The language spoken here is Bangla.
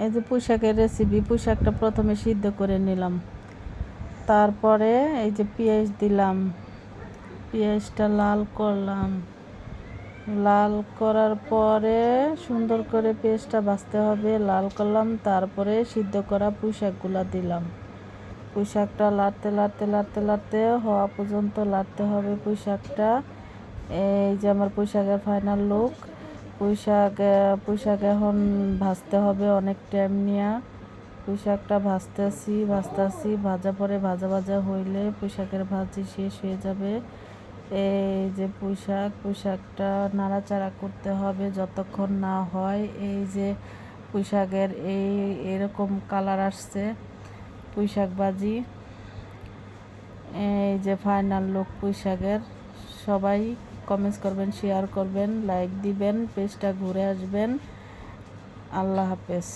এই যে পুঁইশাকের রেসিপি, পুঁইশাকটা প্রথমে সিদ্ধ করে নিলাম, তারপরে এই যে পেঁয়াজ দিলাম, পেঁয়াজটা লাল করলাম, লাল করার পরে সুন্দর করে পেঁয়াজটা ভাজতে হবে, লাল করলাম, তারপরে সিদ্ধ করা পুঁইশাকগুলো দিলাম। পুঁইশাকটা লাড়তে হওয়া পর্যন্ত লাড়তে হবে পুঁইশাকটা। এই যে আমার পুঁইশাকের ফাইনাল লুক। পুঁইশাক এখন ভাজতে হবে অনেক টাইম নিয়ে। পুঁইশাকটা ভাজতেছি, ভাজা পরে ভাজা হইলে পুঁইশাকের ভাজি শেষ হয়ে যাবে। এই যে পুঁইশাকটা নাড়াচাড়া করতে হবে যতক্ষণ না হয় এই যে পুঁইশাকের এরকম কালার আসছে পুঁইশাক ভাজি। এই যে ফাইনাল লুক পুঁইশাকের। সবাই কমেন্টস করবেন, শেয়ার করবেন, লাইক দিবেন, পেজটা ঘুরে আসবেন। আল্লাহ হাফেজ।